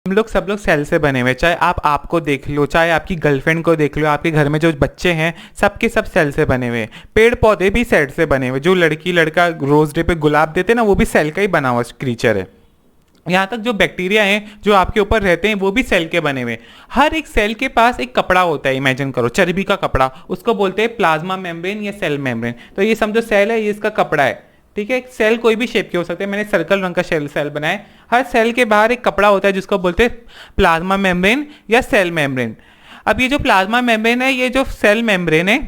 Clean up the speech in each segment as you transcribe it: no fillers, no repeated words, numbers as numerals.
हम लोग सब लोग सेल से बने हुए, चाहे आप आपको देख लो, चाहे आपकी गर्लफ्रेंड को देख लो, आपके घर में जो बच्चे हैं सबके सब सेल से बने हुए। पेड़ पौधे भी सेल से बने हुए, जो लड़की लड़का रोज डे पे गुलाब देते हैं ना, वो भी सेल का ही बना हुआ क्रीचर है। यहाँ तक जो बैक्टीरिया हैं जो आपके ऊपर रहते हैं वो भी सेल के बने हुए। हर एक सेल के पास एक कपड़ा होता है, इमेजिन करो चर्बी का कपड़ा, उसको बोलते हैं प्लाज्मा मेम्ब्रेन या सेल मेम्ब्रेन। तो ये समझो सेल है, ये इसका कपड़ा है, ठीक है। सेल कोई भी शेप के हो सकते हैं, मैंने सर्कल रंग का सेल बनाए। हर सेल के बाहर एक कपड़ा होता है जिसको बोलते हैं प्लाज्मा मेम्ब्रेन या सेल मेम्ब्रेन। अब ये जो प्लाज्मा मेम्ब्रेन है, ये जो सेल मेम्ब्रेन है,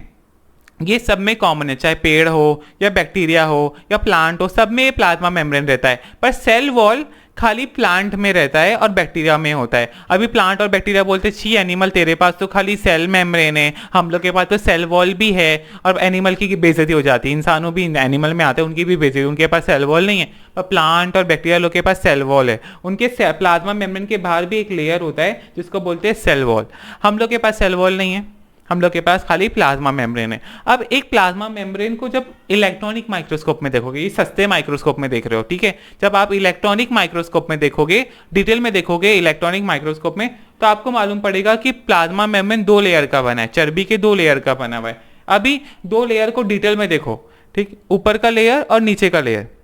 ये सब में कॉमन है, चाहे पेड़ हो या बैक्टीरिया हो या प्लांट हो, सब में ये प्लाज्मा मेम्ब्रेन रहता है। पर सेल वॉल खाली प्लांट में रहता है और बैक्टीरिया में होता है। अभी प्लांट और बैक्टीरिया बोलते छी एनिमल, तेरे पास तो खाली सेल मेम्ब्रेन है, हम लोग के पास तो सेल वॉल भी है। और एनिमल की बेइज्जती हो जाती है, इंसानों भी एनिमल में आते हैं, उनकी भी बेइज्जती, उनके पास सेल वॉल नहीं है। पर प्लांट और बैक्टीरिया लोग के पास सेल वॉल है। उनके प्लाज्मा मेम्ब्रेन के बाहर भी एक लेयर होता है जिसको बोलते हैं सेल वॉल। हम लोग के पास सेल वॉल नहीं है, हम लोग के पास खाली प्लाज्मा मेम्ब्रेन है। अब एक प्लाज्मा मेम्ब्रेन को जब इलेक्ट्रॉनिक माइक्रोस्कोप में देखोगे, ये सस्ते माइक्रोस्कोप में देख रहे हो, ठीक है, जब आप इलेक्ट्रॉनिक माइक्रोस्कोप में देखोगे, डिटेल में देखोगे इलेक्ट्रॉनिक माइक्रोस्कोप में, तो आपको मालूम पड़ेगा कि प्लाज्मा मेम्ब्रेन 2 लेयर का बना है, चर्बी के 2 लेयर का बना हुआ है। अभी 2 लेयर को डिटेल में देखो, ठीक, ऊपर का लेयर और नीचे का लेयर।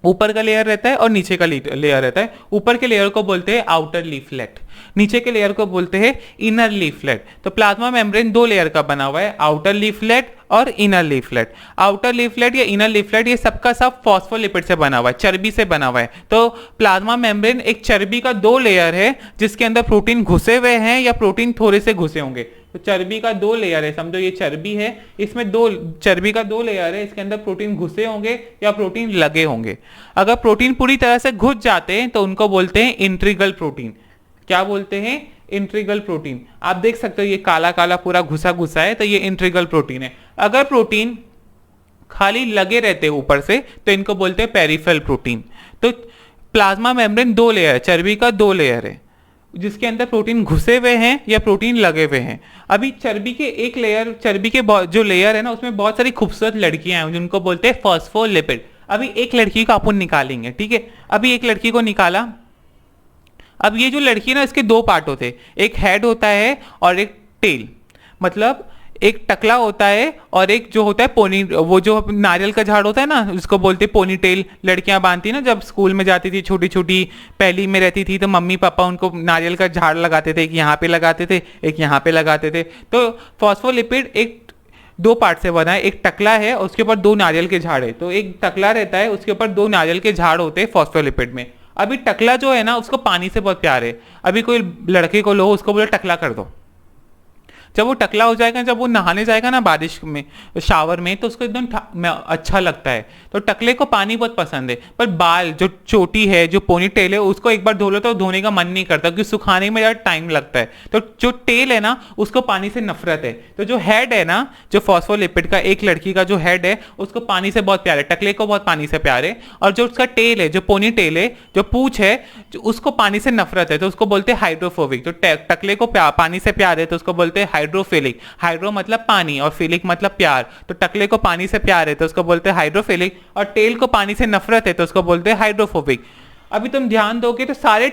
ऊपर का लेयर रहता है और नीचे का लेयर रहता है। ऊपर के लेयर को बोलते हैं आउटर लीफलेट, नीचे के लेयर को बोलते हैं इनर लीफलेट। तो प्लाज्मा मेम्ब्रेन 2 लेयर का बना हुआ है, आउटर लीफलेट और इनर लीफलेट। आउटर लीफलेट या इनर लीफलेट ये सबका सब फॉस्फोलिपिड से बना हुआ है, चर्बी से बना हुआ है। तो प्लाज्मा मेम्ब्रेन एक चर्बी का 2 लेयर है जिसके अंदर प्रोटीन घुसे हुए हैं या प्रोटीन थोड़े से घुसे होंगे। तो चर्बी का 2 लेयर है, समझो ये चर्बी है, इसमें चर्बी का 2 लेयर है, इसके अंदर प्रोटीन घुसे होंगे या प्रोटीन लगे होंगे। अगर प्रोटीन पूरी तरह से घुस जाते हैं तो उनको बोलते हैं इंट्रीगल प्रोटीन। क्या बोलते हैं? Integral protein. आप देख सकते हो ये काला काला पूरा घुसा घुसा है, तो ये इंट्रीगल प्रोटीन है। अगर प्रोटीन खाली लगे रहते हैं ऊपर से तो इनको बोलते हैं पेरिफेरल प्रोटीन। तो प्लाज्मा मेम्ब्रेन 2 लेयर, चर्बी का 2 लेयर है जिसके अंदर प्रोटीन घुसे हुए हैं या प्रोटीन लगे हुए हैं। अभी चर्बी के एक लेयर, चर्बी के जो लेयर है ना, उसमें बहुत सारी खूबसूरत लड़कियां हैं जिनको बोलते हैं फॉस्फोलिपिड। अभी एक लड़की को अपन निकालेंगे, ठीक है। अभी एक लड़की को निकाला। अब ये जो लड़की है ना, इसके 2 पार्ट होते हैं, एक हेड होता है और एक टेल। मतलब एक टकला होता है और एक जो होता है पोनी, वो जो नारियल का झाड़ होता है ना, उसको बोलते हैं पोनी टेल। लड़कियां बांधती ना, जब स्कूल में जाती थी, छोटी छोटी पहली में रहती थी, तो मम्मी पापा उनको नारियल का झाड़ लगाते थे, एक यहाँ पे लगाते थे, एक यहाँ पे लगाते थे। तो फॉस्फोलिपिड एक 2 पार्ट से बना है, एक टकला है और उसके ऊपर 2 नारियल के झाड़ है। तो एक टकला रहता है, उसके ऊपर 2 नारियल के झाड़ होते हैं फॉस्फोलिपिड में। अभी टकला जो है ना, उसको पानी से बहुत प्यार है। अभी कोई लड़के को लो, उसको बोले टकला कर दो, जब वो टकला हो जाएगा, जब वो नहाने जाएगा ना बारिश में, शावर में, तो उसको एकदम अच्छा लगता है। तो टकले को पानी बहुत पसंद है। पर बाल जो चोटी है, जो पोनी टेल है, उसको एक बार धो लो तो धोने का मन नहीं करता क्योंकि सुखाने में ज़्यादा टाइम लगता है। तो जो टेल है ना, उसको पानी से नफरत है। तो जो हेड है ना, जो फॉस्फोलिपिड का एक लड़की का जो हेड है, उसको पानी से बहुत प्यार है, टकले को बहुत पानी से प्यार है। और जो उसका टेल है, जो पोनी टेल है, जो पूंछ है, उसको पानी से नफरत है, तो उसको बोलते हैं हाइड्रोफोबिक। तो टकले को पानी से प्यार है तो उसको बोलते हैं हाइड्रोफिलिक। हाइड्रो मतलब पानी और फिलिक मतलब प्यार। तो टकले को पानी से प्यार है तो उसको बोलते हैं हाइड्रोफिलिक, और टेल को पानी से नफरत है तो उसको बोलते हैं हाइड्रोफोबिक। अभी तुम ध्यान दोगे तो सारे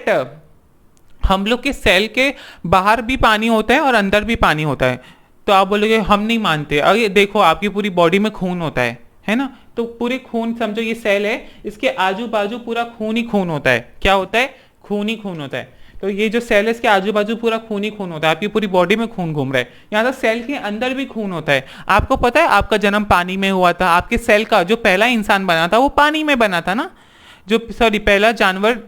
हम लोग के सेल के बाहर भी पानी होता है और अंदर भी पानी होता है। तो आप बोलोगे हम नहीं मानते। अरे देखो, आपकी पूरी बॉडी में खून होता है ना। तो पूरे खून, समझो ये सेल है, इसके आजू बाजू पूरा खून ही खून होता है। क्या होता है? खून ही खून होता है। तो ये जो सेल है, इसके आजू बाजू पूरा खून ही खून होता है। आपकी पूरी बॉडी में खून घूम रहा है। यहाँ तक सेल के अंदर भी खून होता है। आपको पता है आपका जन्म पानी में हुआ था। आपके सेल का जो पहला इंसान बना था वो पानी में बना था ना, पहला जानवर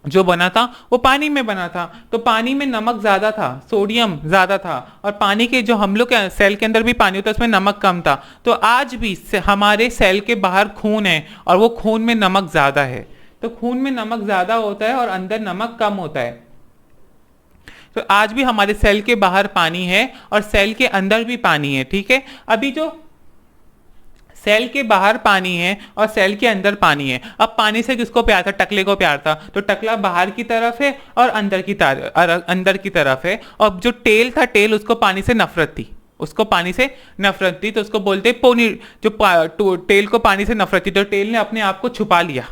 जो बना था वो पानी में बना था। तो पानी में नमक ज्यादा था, सोडियम ज्यादा था, और पानी के जो हम लोग के सेल के अंदर भी पानी होता है, उसमें नमक कम था। तो आज भी हमारे सेल के बाहर खून है और वो खून में नमक ज्यादा है। तो खून में नमक ज्यादा होता है और अंदर नमक कम होता है। तो आज भी हमारे सेल के बाहर पानी है और सेल के अंदर भी पानी है, ठीक है। अभी जो सेल के बाहर पानी है और सेल के अंदर पानी है। अब पानी से किसको प्यार था? टकले को प्यार था। तो टकला बाहर की तरफ है और अंदर की तरफ है। और जो टेल था, टेल उसको पानी से नफरत थी, उसको पानी से नफरत थी, तो उसको बोलते पोनी। जो टेल को पानी से नफरत थी तो टेल ने अपने आप को छुपा लिया,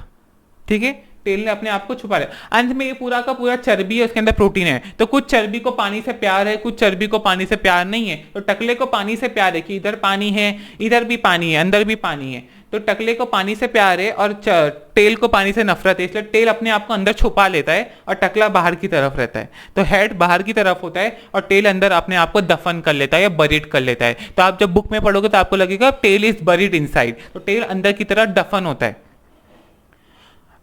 ठीक है। टेल ने अपने आप को छुपा लिया। अंत में ये पूरा का पूरा चर्बी है, उसके अंदर प्रोटीन है। तो कुछ चर्बी को पानी से प्यार है, कुछ चर्बी को पानी से प्यार नहीं है। तो टकले को पानी से प्यार है कि इधर पानी है, इधर भी पानी है, अंदर भी पानी है। तो टकले को पानी से प्यार है और टेल को पानी से नफरत है, इसलिए टेल अपने आप को अंदर छुपा लेता है और टकला बाहर की तरफ रहता है। तो हेड बाहर की तरफ होता है और टेल अंदर अपने आप को दफन कर लेता है या बरीड कर लेता है। तो आप जब बुक में पढ़ोगे तो आपको लगेगा टेल इज बरीड इनसाइड, तो टेल अंदर की तरफ दफन होता है।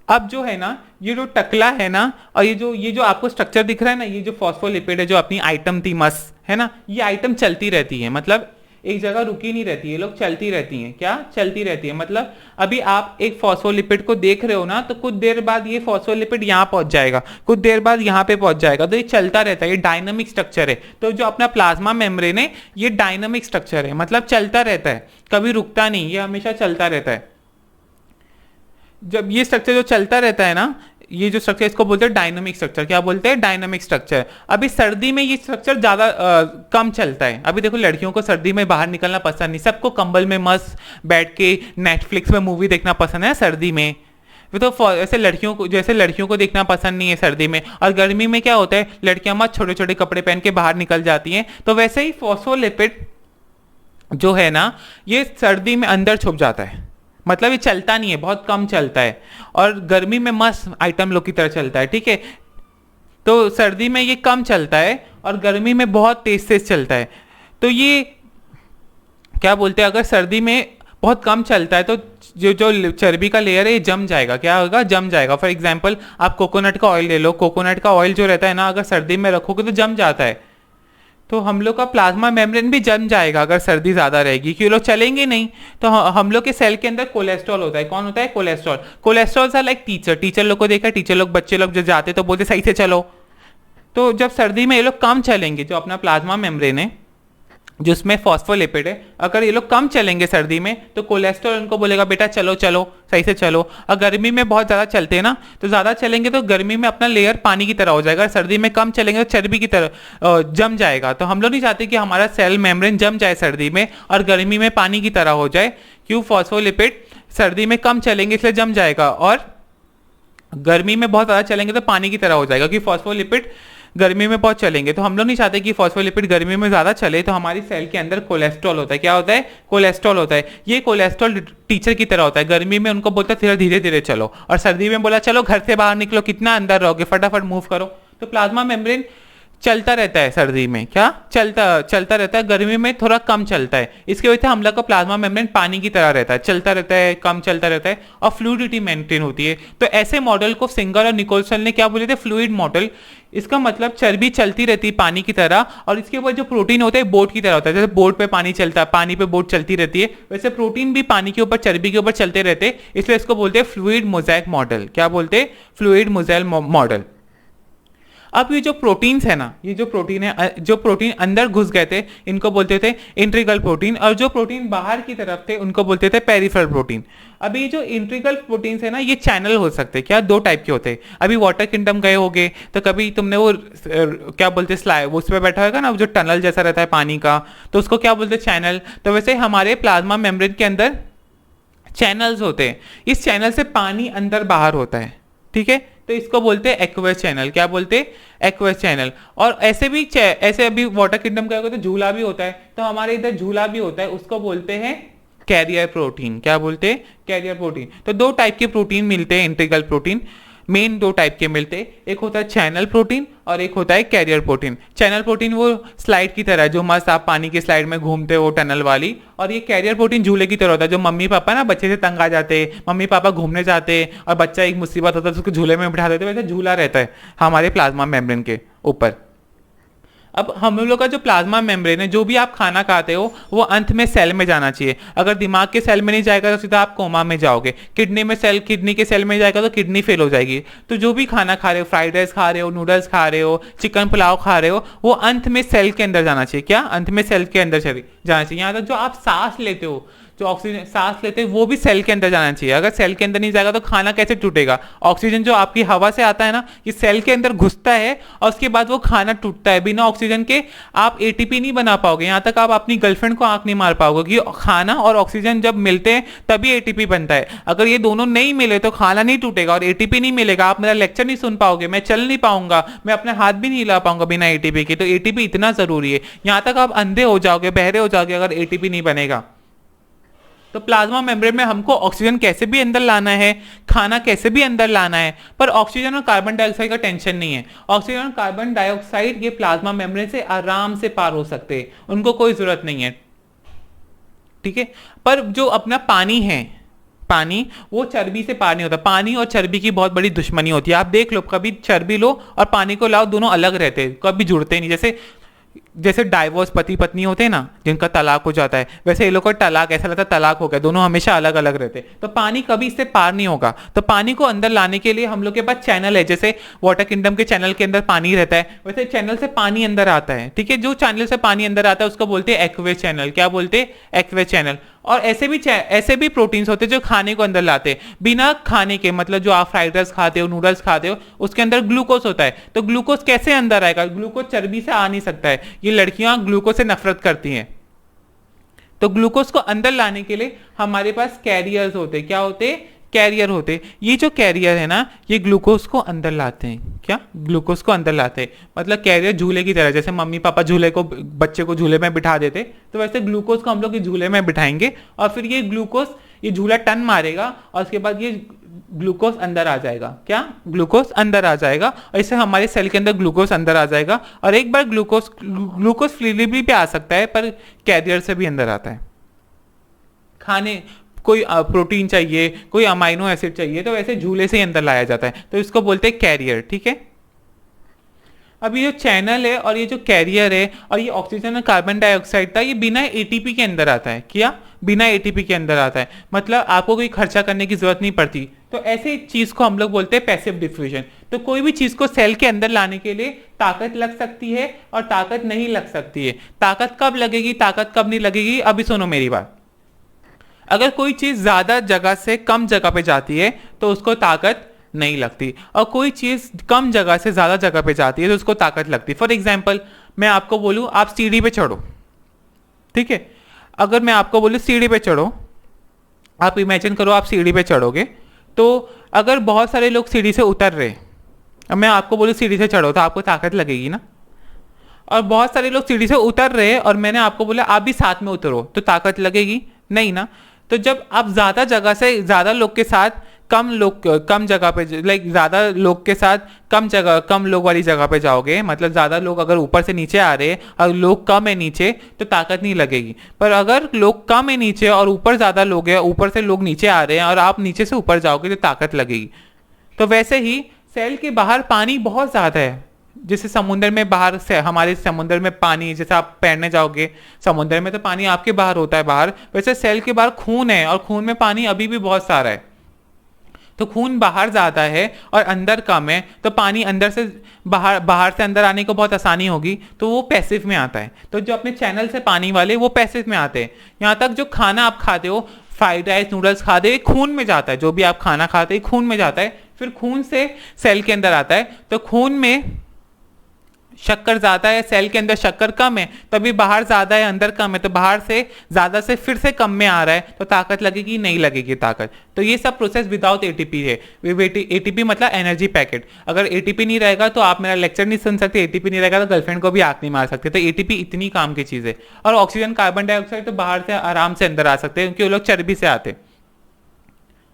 अब जो है ना, ये जो टकला है ना, और ये जो आपको स्ट्रक्चर दिख रहा है ना, ये जो फॉस्फोलिपिड है, जो अपनी आइटम थी मस है ना, ये आइटम चलती रहती है, मतलब एक जगह रुकी नहीं रहती है, ये लोग चलती रहती हैं। क्या चलती रहती है? मतलब अभी आप एक फॉस्फोलिपिड को देख रहे हो ना, तो कुछ देर बाद ये फॉस्फोलिपिड यहाँ पहुंच जाएगा, कुछ देर बाद यहाँ पे पहुंच जाएगा। तो ये चलता रहता है, ये डायनामिक स्ट्रक्चर है। तो जो अपना प्लाज्मा मेम्ब्रेन है, ये डायनामिक स्ट्रक्चर है, मतलब चलता रहता है, कभी रुकता नहीं, ये हमेशा चलता रहता है। जब ये स्ट्रक्चर जो चलता रहता है ना, ये जो स्ट्रक्चर, इसको बोलते हैं डायनामिक स्ट्रक्चर। क्या बोलते हैं? Dynamic structure. अभी सर्दी में ये स्ट्रक्चर ज्यादा कम चलता है। अभी देखो, लड़कियों को सर्दी में बाहर निकलना पसंद नहीं, सबको कंबल में मस्त बैठ के नेटफ्लिक्स में मूवी देखना पसंद है सर्दी में। तो ऐसे लड़कियों को देखना पसंद नहीं है सर्दी में। और गर्मी में क्या होता है, लड़कियां मस्त छोटे छोटे कपड़े पहन के बाहर निकल जाती हैं। तो वैसे ही फॉस्फोलिपिड जो है ना, ये सर्दी में अंदर छुप जाता है, मतलब ये चलता नहीं है, बहुत कम चलता है, और गर्मी में मस्त आइटम लोग की तरह चलता है। ठीक है, तो सर्दी में ये कम चलता है और गर्मी में बहुत तेज तेज चलता है। तो ये क्या बोलते हैं, अगर सर्दी में बहुत कम चलता है तो जो चर्बी का लेयर है ये जम जाएगा। क्या होगा? जम जाएगा। फॉर एग्जाम्पल, आप कोकोनट का ऑयल ले लो, कोकोनट का ऑयल जो रहता है ना, अगर सर्दी में रखोगे तो जम जाता है। तो हम लोग का प्लाज्मा मेम्ब्रेन भी जम जाएगा अगर सर्दी ज्यादा रहेगी, क्योंकि लोग चलेंगे नहीं। तो हम लोग के सेल के अंदर कोलेस्ट्रॉल होता है। कौन होता है? Cholesterol. Cholesterol are like teacher लोग को देखा, टीचर लोग बच्चे लोग जो जाते तो बोलते सही से चलो। तो जब सर्दी में ये लोग कम चलेंगे, जो अपना प्लाज्मा मेम्ब्रेन है जिसमें फॉस्फोलिपिड है, अगर ये लोग कम चलेंगे सर्दी में, तो कोलेस्ट्रॉल उनको बोलेगा बेटा चलो चलो, सही से चलो। और गर्मी में बहुत ज़्यादा चलते हैं ना, तो ज़्यादा चलेंगे तो गर्मी में अपना लेयर पानी की तरह हो जाएगा, सर्दी में कम चलेंगे तो चर्बी की तरह जम जाएगा। तो हम लोग नहीं चाहते कि हमारा सेल मेम्ब्रेन जम जाए सर्दी में और गर्मी में पानी की तरह हो जाए। क्यों? फॉस्फोलिपिड सर्दी में कम चलेंगे इसलिए जम जाएगा, और गर्मी में बहुत ज़्यादा चलेंगे तो पानी की तरह हो जाएगा, क्योंकि फॉस्फोलिपिड गर्मी में बहुत चलेंगे। तो हम लोग नहीं चाहते कि फॉस्फोलिपिड गर्मी में ज्यादा चले, तो हमारी सेल के अंदर कोलेस्ट्रॉल होता है। क्या होता है? कोलेस्ट्रॉल होता है। ये कोलेस्ट्रॉल टीचर की तरह होता है। गर्मी में उनको बोलता है धीरे धीरे चलो, और सर्दी में बोला चलो घर से बाहर निकलो, कितना अंदर रहोगे, फटाफट मूव करो। तो प्लाज्मा मेम्ब्रेन चलता रहता है सर्दी में। क्या? चलता रहता है। गर्मी में थोड़ा कम चलता है। इसकी वजह से हम लोग का प्लाज्मा मेम्ब्रेन पानी की तरह रहता है, चलता रहता है, कम चलता रहता है, और फ्लूइडिटी मेंटेन होती है। तो ऐसे मॉडल को सिंगर और निकोलसन ने क्या बोले थे? Fluid model. इसका मतलब चर्बी चलती रहती है पानी की तरह, और इसके ऊपर जो प्रोटीन होता है बोट की तरह होता है। जैसे बोट पे पानी चलता है, पानी पे बोट चलती रहती है, वैसे प्रोटीन भी पानी के ऊपर, चर्बी के ऊपर चलते रहते हैं। इसलिए इसको बोलते हैं फ्लूइड मोज़ेक मॉडल। क्या बोलते हैं? Fluid mosaic model. अब ये जो प्रोटीन्स है ना, ये जो प्रोटीन है, जो प्रोटीन अंदर घुस गए थे, इनको बोलते थे इंट्रीगल प्रोटीन, और जो प्रोटीन बाहर की तरफ थे उनको बोलते थे पेरिफेरल प्रोटीन। अभी जो इंट्रीगल प्रोटीन्स है ना, ये चैनल हो सकते हैं। क्या? दो टाइप के होते हैं। अभी वाटर किंगडम गए होगे तो कभी तुमने वो क्या बोलते हैं, उस पर बैठा होगा ना, जो टनल जैसा रहता है पानी का, तो उसको क्या बोलते हैं? चैनल। तो वैसे हमारे प्लाज्मा मेम्ब्रेन के अंदर चैनल्स होते हैं। इस चैनल से पानी अंदर बाहर होता है। ठीक है, तो इसको बोलते हैं एक्वेस चैनल। क्या बोलते हैं? Aqueous channel. और ऐसे अभी वाटर किंगडम का होगा तो झूला भी होता है, तो हमारे इधर झूला भी होता है, उसको बोलते हैं कैरियर प्रोटीन। क्या बोलते हैं? Carrier protein. तो दो टाइप के प्रोटीन मिलते हैं, इंटीग्रल प्रोटीन। मेन दो टाइप के मिलते हैं, एक होता है चैनल प्रोटीन और एक होता है कैरियर प्रोटीन। चैनल प्रोटीन वो स्लाइड की तरह, जो मस्त आप पानी की स्लाइड में घूमते हो, टनल वाली। और ये कैरियर प्रोटीन झूले की तरह होता है, जो मम्मी पापा ना बच्चे से तंग आ जाते, मम्मी पापा घूमने जाते और बच्चा एक मुसीबत होता है तो उसको झूले में बिठा देते, वैसे झूला रहता है हमारे प्लाज्मा मेम्ब्रेन के ऊपर। अब हम लोग का जो प्लाज्मा मेम्ब्रेन है, जो भी आप खाना खाते हो वो अंत में सेल में जाना चाहिए। अगर दिमाग के सेल में नहीं जाएगा तो सीधा आप कोमा में जाओगे। किडनी के सेल में जाएगा तो किडनी फेल हो जाएगी। तो जो भी खाना खा रहे हो, फ्राइड राइस खा रहे हो, नूडल्स खा रहे हो, चिकन पुलाव खा रहे हो, वो अंत में सेल के अंदर जाना चाहिए। क्या? अंत में सेल के अंदर जाना चाहिए। यहाँ तक जो आप सांस लेते हो, जो ऑक्सीजन सांस लेते हैं वो भी सेल के अंदर जाना चाहिए। अगर सेल के अंदर नहीं जाएगा तो खाना कैसे टूटेगा? ऑक्सीजन जो आपकी हवा से आता है ना, ये सेल के अंदर घुसता है और उसके बाद वो खाना टूटता है। बिना ऑक्सीजन के आप एटीपी नहीं बना पाओगे, यहाँ तक आप अपनी गर्लफ्रेंड को आंख नहीं मार पाओगे कि खाना और ऑक्सीजन जब मिलते हैं तभी एटीपी बनता है। अगर ये दोनों नहीं मिले तो खाना नहीं टूटेगा और एटीपी नहीं मिलेगा, आप मेरा लेक्चर नहीं सुन पाओगे, मैं चल नहीं पाऊंगा, मैं अपने हाथ भी नहीं हिला पाऊंगा बिना एटीपी के। तो एटीपी इतना जरूरी है, यहां तक आप अंधे हो जाओगे, बहरे हो जाओगे अगर एटीपी नहीं बनेगा। तो प्लाज्मा मेम्ब्रेन में हमको ऑक्सीजन कैसे भी अंदर लाना है, खाना कैसे भी अंदर लाना है, पर ऑक्सीजन और कार्बन डाइऑक्साइड का टेंशन नहीं है। ऑक्सीजन और कार्बन डाइऑक्साइड ये प्लाज्मा मेम्ब्रेन से आराम से पार हो सकते हैं, उनको कोई जरूरत नहीं है, ठीक है। पर जो अपना पानी है, पानी वो चर्बी से पार नहीं होता। पानी और चर्बी की बहुत बड़ी दुश्मनी होती है। आप देख लो, कभी चर्बी लो और पानी को लाओ, दोनों अलग रहते हैं, कभी जुड़ते नहीं। जैसे जैसे डाइवोर्स पति पत्नी होते हैं ना, जिनका तलाक हो जाता है, वैसे ये लोग का तलाक ऐसा लगता है तलाक हो गया, दोनों हमेशा अलग अलग रहते हैं। तो पानी कभी इससे पार नहीं होगा। तो पानी को अंदर लाने के लिए हम लोग के पास चैनल है, जैसे वाटर किंगडम के चैनल के अंदर पानी रहता है, वैसे चैनल से पानी अंदर आता है, ठीक है। जो चैनल से पानी अंदर आता है उसको बोलते हैं एक्वे चैनल। क्या बोलते हैं? एक्वे चैनल। और ऐसे भी प्रोटीन्स होते हैं जो खाने को अंदर लाते हैं बिना खाने के, मतलब जो आप फ्राइड राइस खाते हो, नूडल्स खाते हो, उसके अंदर ग्लूकोज होता है। तो ग्लूकोज कैसे अंदर आएगा? ग्लूकोज चर्बी से आ नहीं सकता है, ये लड़कियां ग्लूकोज से नफरत करती हैं। तो ग्लूकोज को अंदर लाने के लिए हमारे पास कैरियर्स होते हैं। क्या होते हैं? कैरियर होते। ये जो कैरियर है ना, ये ग्लूकोज को अंदर लाते हैं। क्या? ग्लूकोज को अंदर लाते हैं। मतलब कैरियर झूले की तरह, जैसे मम्मी पापा झूले को, बच्चे को झूले में बिठा देते, तो वैसे ग्लूकोज को हम लोग झूले में बिठाएंगे और फिर ये ग्लूकोज, ये झूला टन मारेगा और उसके बाद ये ग्लूकोज अंदर आ जाएगा। क्या? ग्लूकोज अंदर आ जाएगा और इससे हमारे सेल के अंदर ग्लूकोज अंदर आ जाएगा। और एक बार ग्लूकोज फ्रीली भी आ सकता है, पर कैरियर से भी अंदर आता है। खाने कोई प्रोटीन चाहिए, कोई अमाइनो एसिड चाहिए, तो वैसे झूले से ही अंदर लाया जाता है, तो इसको बोलते हैं कैरियर, ठीक है। अब ये जो चैनल है और ये जो कैरियर है और ये ऑक्सीजन और कार्बन डाइऑक्साइड था, ये बिना एटीपी के अंदर आता है। क्या? बिना एटीपी के अंदर आता है, मतलब आपको कोई खर्चा करने की जरूरत नहीं पड़ती। तो ऐसे चीज को हम लोग बोलते हैं पैसिव डिफ्यूजन। तो कोई भी चीज को सेल के अंदर लाने के लिए ताकत लग सकती है और ताकत नहीं लग सकती है। ताकत कब लगेगी, ताकत कब नहीं लगेगी, अभी सुनो मेरी बात। अगर कोई चीज ज्यादा जगह से कम जगह पे जाती है तो उसको ताकत नहीं लगती, और कोई चीज कम जगह से ज्यादा जगह पे जाती है तो उसको ताकत लगती है। फॉर एग्जाम्पल, मैं आपको बोलूं आप सीढ़ी पे चढ़ो, ठीक है। अगर मैं आपको बोलूं सीढ़ी पे चढ़ो, आप इमेजिन करो आप सीढ़ी पे चढ़ोगे, तो अगर बहुत सारे लोग सीढ़ी से उतर रहे, अब मैं आपको बोलूं सीढ़ी से चढ़ो, तो आपको ताकत लगेगी ना। और बहुत सारे लोग सीढ़ी से उतर रहे और मैंने आपको बोला आप भी साथ में उतरो, तो ताकत लगेगी नहीं ना। तो जब आप ज्यादा जगह से ज्यादा लोग के साथ कम जगह पे, लाइक ज्यादा लोग के साथ कम लोग वाली जगह पे जाओगे, मतलब ज्यादा लोग अगर ऊपर से नीचे आ रहे हैं और लोग कम है नीचे, तो ताकत नहीं लगेगी। पर अगर लोग कम है नीचे और ऊपर ज्यादा लोग हैं, ऊपर से लोग नीचे आ रहे हैं और आप नीचे से ऊपर जाओगे तो ताकत लगेगी। तो वैसे ही सेल के बाहर पानी बहुत ज्यादा है। जैसे समुद्र में बाहर से, हमारे समुद्र में पानी, जैसे आप तैरने जाओगे समुद्र में तो पानी आपके बाहर होता है बाहर, वैसे सेल के बाहर खून है और खून में पानी अभी भी बहुत सारा है। तो खून बाहर ज्यादा है और अंदर कम है, तो पानी अंदर से बाहर से अंदर आने को बहुत आसानी होगी, तो वो पैसिव में आता है। तो जो अपने चैनल से पानी वाले वो पैसिव में आते हैं। यहाँ तक जो खाना आप खाते हो, फ्राइड राइस नूडल्स खाते हो, खून में जाता है। जो भी आप खाना खाते हो खून में जाता है, फिर खून से सेल के अंदर आता है। तो खून में शक्कर ज्यादा है, सेल के अंदर शक्कर कम है, तभी बाहर ज्यादा है अंदर कम है, तो बाहर से ज्यादा से फिर से कम में आ रहा है, तो ताकत लगेगी नहीं लगेगी ताकत। तो ये सब प्रोसेस विदाउट एटीपी है। एटीपी मतलब एनर्जी पैकेट। अगर एटीपी नहीं रहेगा तो आप मेरा लेक्चर नहीं सुन सकते, एटीपी नहीं रहेगा तो गर्लफ्रेंड को भी आंख नहीं मार सकते। तो एटीपी इतनी काम की चीज है। और ऑक्सीजन कार्बन डाइऑक्साइड तो बाहर से आराम से अंदर आ सकते हैं, क्योंकि वो लोग चर्बी से आते।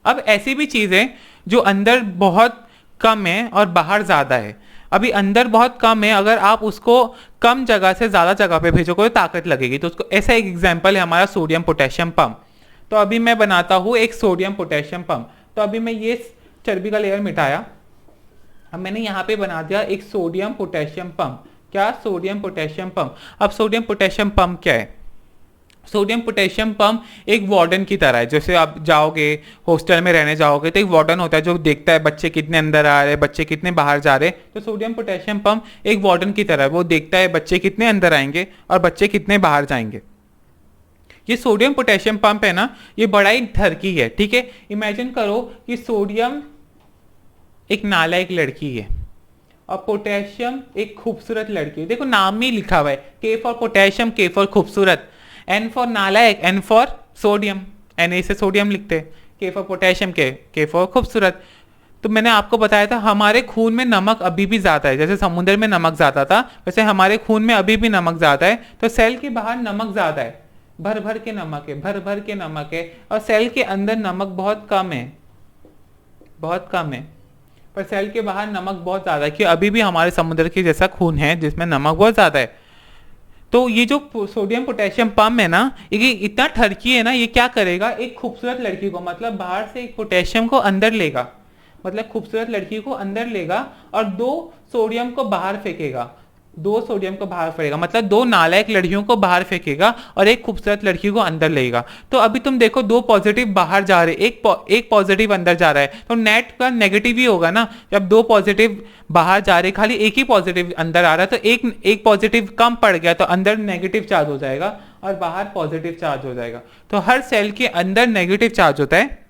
अब ऐसी भी चीजें जो अंदर बहुत कम है और बाहर ज्यादा है। अभी अंदर बहुत कम है, अगर आप उसको कम जगह से ज्यादा जगह पे भेजोगे तो ताकत लगेगी। तो उसको ऐसा एक एग्जांपल है हमारा सोडियम पोटेशियम पंप। तो अभी मैं बनाता हूँ एक सोडियम पोटेशियम पंप। तो अभी मैं ये चर्बी का लेयर मिटाया, अब मैंने यहाँ पे बना दिया एक सोडियम पोटेशियम पंप। क्या? Sodium potassium pump. अब सोडियम पोटेशियम पंप क्या है? सोडियम पोटेशियम पंप एक वार्डन की तरह है। जैसे आप जाओगे हॉस्टल में रहने जाओगे तो एक वार्डन होता है जो देखता है बच्चे कितने अंदर आ रहे हैं, बच्चे कितने बाहर जा रहे हैं। तो सोडियम पोटेशियम पंप एक वार्डन की तरह है, वो देखता है बच्चे कितने अंदर आएंगे और बच्चे कितने बाहर जाएंगे। ये सोडियम पोटेशियम पंप है ना, ये बड़ा ही ठरकी है, ठीक है। इमेजिन करो कि सोडियम एक नालायक लड़की है और पोटेशियम एक खूबसूरत लड़की है। देखो नाम में ही लिखा हुआ है, के फॉर पोटेशियम, के फॉर खूबसूरत, एन फॉर नालायक, एन फॉर सोडियम, एन से सोडियम लिखते हैं, के फॉर पोटेशियम, के फॉर खूबसूरत। तो मैंने आपको बताया था हमारे खून में नमक अभी भी ज़्यादा है, जैसे समुद्र में नमक ज़्यादा था वैसे हमारे खून में अभी भी नमक ज़्यादा है। तो सेल के बाहर नमक ज़्यादा है, भर भर के नमक है, भर भर के नमक है, और सेल के अंदर नमक बहुत कम है, बहुत कम है। पर सेल के बाहर नमक बहुत ज़्यादा है, कि अभी भी हमारे समुद्र के जैसा खून है जिसमें नमक बहुत ज़्यादा है। तो ये जो सोडियम पोटेशियम पंप है ना, ये इतना ठरकी है ना, ये क्या करेगा, एक खूबसूरत लड़की को, मतलब बाहर से एक पोटेशियम को अंदर लेगा, मतलब खूबसूरत लड़की को अंदर लेगा और 2 सोडियम को बाहर फेंकेगा, 2 सोडियम को बाहर फेंकेगा, मतलब 2 नालायक लड़कियों को बाहर फेंकेगा और एक खूबसूरत लड़की को अंदर लेगा। तो अभी तुम देखो 2 पॉजिटिव बाहर जा रहे, एक पॉजिटिव अंदर जा रहा है, तो नेट का नेगेटिव ही होगा ना। जब 2 पॉजिटिव बाहर जा रहे, खाली एक ही पॉजिटिव अंदर आ रहा है, तो एक पॉजिटिव कम पड़ गया, तो अंदर नेगेटिव चार्ज हो जाएगा और बाहर पॉजिटिव चार्ज हो जाएगा। तो हर सेल के अंदर नेगेटिव चार्ज होता है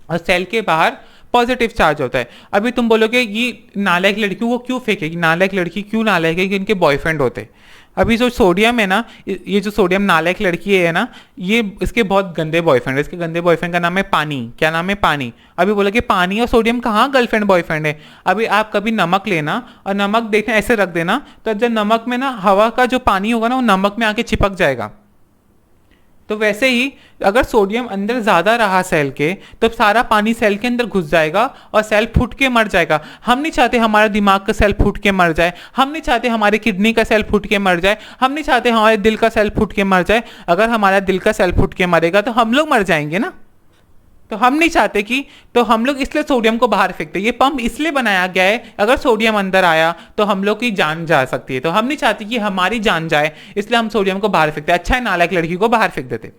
और सेल के बाहर पॉजिटिव चार्ज होता है। अभी तुम बोलोगे ये नालायक लड़की वो क्यों फेंकेगी, नालायक लड़की क्यों नालायक है, कि इनके बॉयफ्रेंड होते हैं। अभी जो सोडियम है ना, ये जो सोडियम नालायक लड़की है ना, ये इसके बहुत गंदे बॉयफ्रेंड है। इसके गंदे बॉयफ्रेंड का नाम है पानी। क्या नाम है, पानी। अभी बोला कि पानी और सोडियम कहाँ गर्लफ्रेंड बॉयफ्रेंड है। अभी आप कभी नमक लेना और नमक देखना ऐसे रख देना, तो जब नमक में ना हवा का जो पानी होगा ना, वो नमक में आके चिपक जाएगा। तो वैसे ही अगर सोडियम अंदर ज्यादा रहा सेल के, तो सारा पानी सेल के अंदर घुस जाएगा और सेल फूट के मर जाएगा। हम नहीं चाहते हमारा दिमाग का सेल फूट के मर जाए, हम नहीं चाहते हमारे किडनी का सेल फूट के मर जाए, हम नहीं चाहते हमारे दिल का सेल फूट के मर जाए। अगर हमारा दिल का सेल फूट के मरेगा तो हम लोग मर जाएंगे ना, तो हम नहीं चाहते कि, तो हम लोग इसलिए सोडियम को बाहर फेंकते हैं। ये पंप इसलिए बनाया गया है, अगर सोडियम अंदर आया तो हम लोग की जान जा सकती है, तो हम नहीं चाहते कि हमारी जान जाए, इसलिए हम सोडियम को बाहर फेंकते हैं। अच्छा है, नालायक लड़की को बाहर फेंक देते।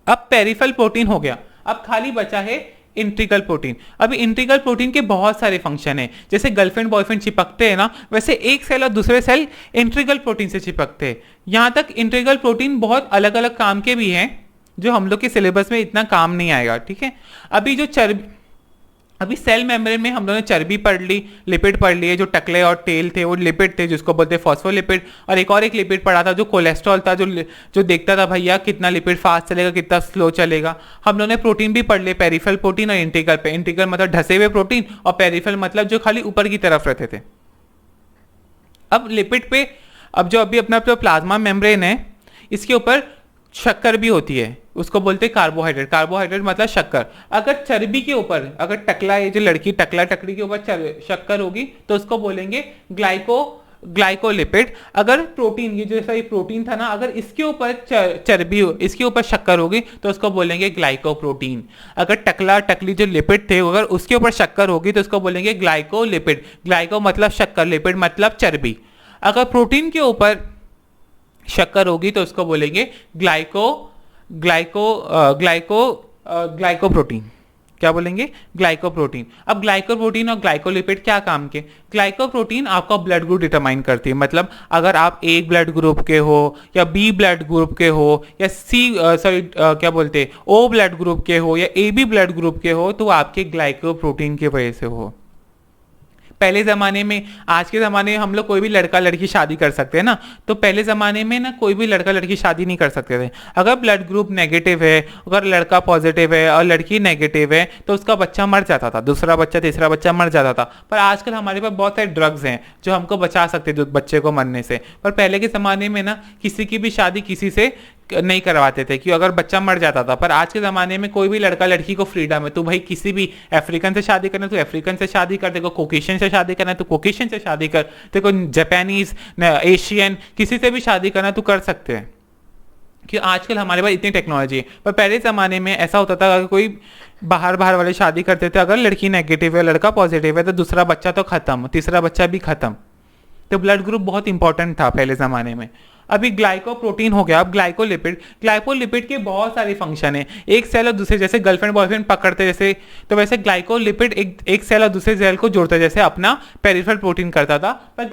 अब पेरिफेरल प्रोटीन हो गया, अब खाली बचा है इंटीग्रल प्रोटीन। अभी इंटीग्रल प्रोटीन के बहुत सारे फंक्शन है, जैसे गर्लफ्रेंड बॉयफ्रेंड चिपकते हैं ना, वैसे एक सेल और दूसरे सेल इंटीग्रल प्रोटीन से चिपकते हैं। यहां तक इंटीग्रल प्रोटीन बहुत अलग अलग काम के भी हैं, जो हम लोग के सिलेबस में इतना काम नहीं आएगा, ठीक है। अभी जो चर्बी, अभी सेल मेम्ब्रेन में हम लोगों ने चर्बी पढ़ ली, लिपिड पढ़ लिए, जो टकले और टेल थे वो लिपिड थे, जिसको बोलते हैं फॉस्फोलिपिड। और एक लिपिड पढ़ा था जो कोलेस्ट्रॉल था, जो देखता था भैया कितना लिपिड फास्ट चलेगा, कितना स्लो चलेगा। हम लोगों ने प्रोटीन भी पढ़ लिए, पेरिफेरल प्रोटीन और इंटीग्रल पे। इंटीग्रल मतलब ढसे हुए प्रोटीन और पेरिफेरल मतलब जो खाली ऊपर की तरफ रहते थे। अब लिपिड पे, अब जो अभी अपना प्लाज्मा मेम्ब्रेन है, इसके ऊपर शक्कर भी होती है, उसको बोलते हैं कार्बोहाइड्रेट। कार्बोहाइड्रेट मतलब शक्कर। अगर चर्बी के ऊपर, अगर टकला, ये जो लड़की टकला टकली के ऊपर शक्कर होगी तो उसको बोलेंगे ग्लाइकोलिपिड। अगर प्रोटीन, ये जैसा ये प्रोटीन था ना, अगर इसके ऊपर चर्बी, इसके ऊपर शक्कर होगी तो उसको बोलेंगे ग्लाइकोप्रोटीन। अगर टकला टकली जो लिपिड थे, अगर उसके ऊपर शक्कर होगी तो उसको बोलेंगे ग्लाइकोलिपिड। ग्लाइको मतलब शक्कर, लिपिड मतलब चर्बी। अगर प्रोटीन के ऊपर शक्कर होगी तो उसको बोलेंगे ग्लाइकोप्रोटीन। क्या बोलेंगे, ग्लाइकोप्रोटीन। अब ग्लाइकोप्रोटीन और ग्लाइकोलिपिड क्या काम के। ग्लाइकोप्रोटीन आपका ब्लड ग्रुप डिटरमाइन करती है, मतलब अगर आप ए ब्लड ग्रुप के हो या बी ब्लड ग्रुप के हो या क्या बोलते हैं ओ ब्लड ग्रुप के हो या ए बी ब्लड ग्रुप के हो, तो आपके ग्लाइकोप्रोटीन की वजह से हो। पहले ज़माने में, आज के ज़माने में हम लोग कोई भी लड़का लड़की शादी कर सकते हैं ना, तो पहले ज़माने में ना कोई भी लड़का लड़की शादी नहीं कर सकते थे। अगर ब्लड ग्रुप नेगेटिव है, अगर लड़का पॉजिटिव है और लड़की नेगेटिव है, तो उसका बच्चा मर जाता था, दूसरा बच्चा तीसरा बच्चा मर जाता था। पर आजकल हमारे पास बहुत सारे ड्रग्स हैं जो हमको बचा सकते हैं बच्चे को मरने से। पर पहले के ज़माने में ना किसी की भी शादी किसी से नहीं करवाते थे, क्यों, अगर बच्चा मर जाता था। पर आज के ज़माने में कोई भी लड़का लड़की को फ्रीडम है, तो भाई किसी भी अफ्रीकन से शादी करना तो अफ्रीकन से शादी कर, देखो कोकेशियन से शादी करना तो कोकेशियन से शादी कर, देखो जापानीज एशियन किसी से भी शादी करना तो कर सकते हैं, कि आजकल हमारे पास इतनी टेक्नोलॉजी है। पर पहले ज़माने में ऐसा होता था, अगर कोई बाहर वाले शादी करते थे, अगर लड़की नेगेटिव है लड़का पॉजिटिव है, तो दूसरा बच्चा तो खत्म, तीसरा बच्चा भी खत्म। तो ब्लड ग्रुप बहुत इंपॉर्टेंट था पहले ज़माने में। अभी ग्लाइकोप्रोटीन हो गया, अब ग्लाइकोलिपिड। ग्लाइकोलिपिड के बहुत सारे फंक्शन है, एक सेल और दूसरे, जैसे गर्लफ्रेंड बॉयफ्रेंड पकड़ते जैसे, तो वैसे ग्लाइकोलिपिड एक सेल और दूसरे सेल को जोड़ता है, जैसे अपना पेरिफेरल प्रोटीन करता था। पर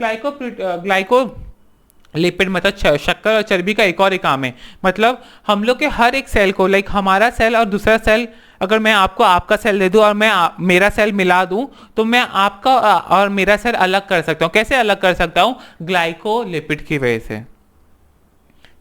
लिपिड मतलब शक्कर और चर्बी का एक और एक काम है। मतलब हम लोग के हर एक सेल को, लाइक हमारा सेल और दूसरा सेल, अगर मैं आपको आपका सेल दे दूं और मैं मेरा सेल मिला दूं, तो मैं आपका और मेरा सेल अलग कर सकता हूं। कैसे अलग कर सकता हूं? ग्लाइकोलिपिड की वजह से।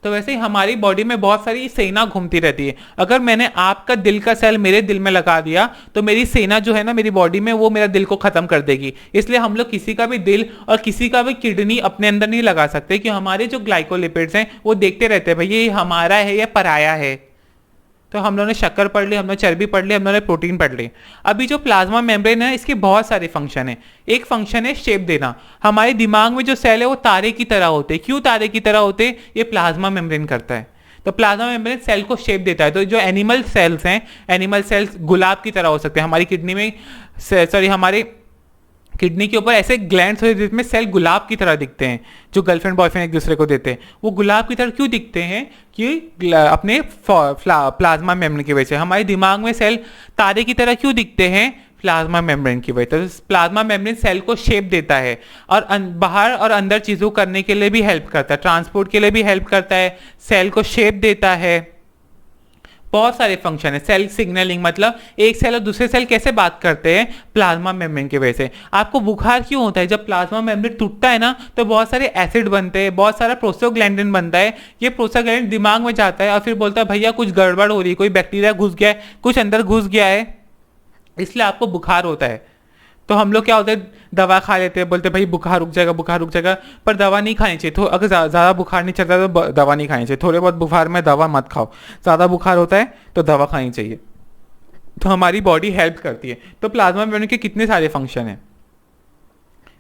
तो वैसे ही हमारी बॉडी में बहुत सारी सेना घूमती रहती है। अगर मैंने आपका दिल का सेल मेरे दिल में लगा दिया, तो मेरी सेना जो है ना मेरी बॉडी में, वो मेरा दिल को खत्म कर देगी। इसलिए हम लोग किसी का भी दिल और किसी का भी किडनी अपने अंदर नहीं लगा सकते, कि हमारे जो ग्लाइकोलिपिड्स हैं वो देखते रहते हैं भाई ये हमारा है या पराया है। तो हम लोगों ने शक्कर पढ़ ली, हमने चर्बी पढ़ ली, हम लोगों ने प्रोटीन पढ़ ली। अभी जो प्लाज्मा मेम्ब्रेन है, इसके बहुत सारे फंक्शन है। एक फंक्शन है शेप देना। हमारे दिमाग में जो सेल है वो तारे की तरह होते हैं। क्यों तारे की तरह होते? ये प्लाज्मा मेम्ब्रेन करता है। तो प्लाज्मा मेम्ब्रेन सेल को शेप देता है। तो जो एनिमल सेल्स हैं, एनिमल सेल्स गुलाब की तरह हो सकते हैं। हमारी किडनी में, सॉरी, हमारे किडनी के ऊपर ऐसे ग्लैंड्स होते हैं जिसमें सेल गुलाब की तरह दिखते हैं, जो गर्लफ्रेंड बॉयफ्रेंड एक दूसरे को देते हैं। वो गुलाब की तरह क्यों दिखते हैं? कि अपने प्लाज्मा मेम्ब्रेन की वजह से। हमारे दिमाग में सेल तारे की तरह क्यों दिखते हैं? प्लाज्मा मेम्ब्रेन की वजह से। प्लाज्मा मेम्ब्रेन सेल को शेप देता है और बाहर और अंदर चीज़ों करने के लिए भी हेल्प करता है, ट्रांसपोर्ट के लिए भी हेल्प करता है, सेल को शेप देता है। बहुत सारे फंक्शन है। सेल सिग्नलिंग, मतलब एक सेल और दूसरे सेल कैसे बात करते हैं? प्लाज्मा मेम्ब्रेन की वजह से। आपको बुखार क्यों होता है? जब प्लाज्मा मेम्ब्रेन टूटता है ना, तो बहुत सारे एसिड बनते हैं, बहुत सारा प्रोस्टाग्लैंडिन बनता है। ये प्रोस्टाग्लैंडिन दिमाग में जाता है और फिर बोलता है भैया कुछ गड़बड़ हो रही है, कोई बैक्टीरिया घुस गया है, कुछ अंदर घुस गया है, इसलिए आपको बुखार होता है। तो हम लोग क्या होता है, दवा खा लेते हैं, बोलते हैं भाई बुखार रुक जाएगा, बुखार रुक जाएगा। पर दवा नहीं खानी चाहिए। तो अगर ज़्यादा बुखार नहीं चलता तो दवा नहीं खानी चाहिए। थोड़े बहुत बुखार में दवा मत खाओ। ज़्यादा बुखार होता है तो दवा खानी चाहिए। तो हमारी बॉडी हेल्प करती है। तो प्लाज्मा मेम्ब्रेन के कितने सारे फंक्शन हैं।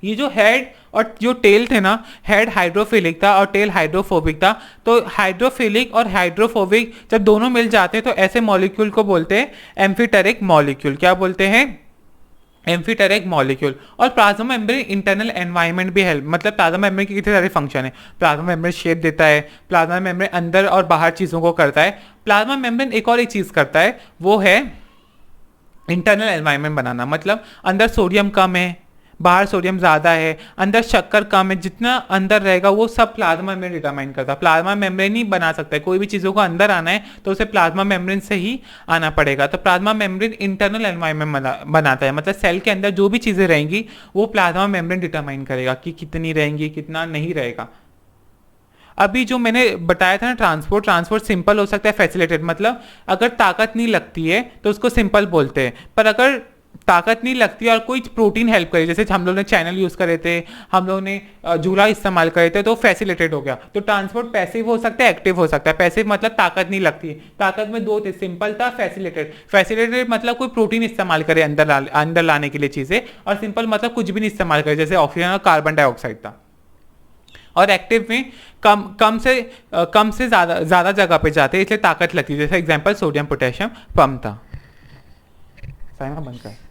ये जो हेड और जो टेल थे ना, हेड हाइड्रोफिलिक था और टेल हाइड्रोफोबिक था। तो हाइड्रोफिलिक और हाइड्रोफोबिक जब दोनों मिल जाते हैं तो ऐसे मॉलिक्यूल को बोलते हैं एम्फीटेरिक मॉलिक्यूल। क्या बोलते हैं? एम्फीटेरिक मॉलिक्यूल। और प्लाज्मा मेम्ब्रेन इंटरनल एनवायरनमेंट भी हेल्प, मतलब प्लाज्मा मेम्ब्रेन के कितने सारे फंक्शन है। प्लाज्मा मेम्ब्रेन शेप देता है, प्लाज्मा मेम्ब्रेन अंदर और बाहर चीज़ों को करता है। प्लाज्मा मेम्ब्रेन एक और एक चीज़ करता है, वो है इंटरनल एनवायरनमेंट बनाना। मतलब अंदर सोडियम कम है, बाहर सोडियम ज़्यादा है, अंदर शक्कर कम है, जितना अंदर रहेगा वो सब प्लाज्मा मेम्ब्रेन डिटरमाइन करता है। प्लाज्मा मेम्ब्रेन ही बना सकता है। कोई भी चीज़ों को अंदर आना है तो उसे प्लाज्मा मेम्ब्रेन से ही आना पड़ेगा। तो प्लाज्मा मेम्ब्रेन इंटरनल एनवायरनमेंट बनाता है। मतलब सेल के अंदर जो भी चीज़ें रहेंगी वो प्लाज्मा मेम्ब्रेन डिटरमाइन करेगा कि कितनी रहेंगी, कितना नहीं रहेगा। अभी जो मैंने बताया था ना, ट्रांसपोर्ट सिंपल हो सकता है, फैसिलिटेट। मतलब अगर ताकत नहीं लगती है तो उसको सिंपल बोलते हैं। पर अगर ताकत नहीं लगती और कोई प्रोटीन हेल्प करे, जैसे हम लोग ने चैनल यूज करे थे, हम लोग ने झूला इस्तेमाल करे थे, तो फैसिलिटेट हो गया। तो ट्रांसपोर्ट पैसिव हो सकता है, एक्टिव हो सकता है। पैसिव मतलब ताकत नहीं लगती। ताकत में दो थे, सिंपल था, फैसिलिटेट। फैसिलिटेट मतलब कोई प्रोटीन इस्तेमाल करे अंदर लाने के लिए चीजें, और सिंपल मतलब कुछ भी नहीं इस्तेमाल करे, जैसे ऑक्सीजन और कार्बन डाइऑक्साइड था। और एक्टिव में कम से ज्यादा जगह पे जाते हैं, इसलिए ताकत लगती है। जैसे एग्जांपल सोडियम पोटेशियम पंप था। बंद कर।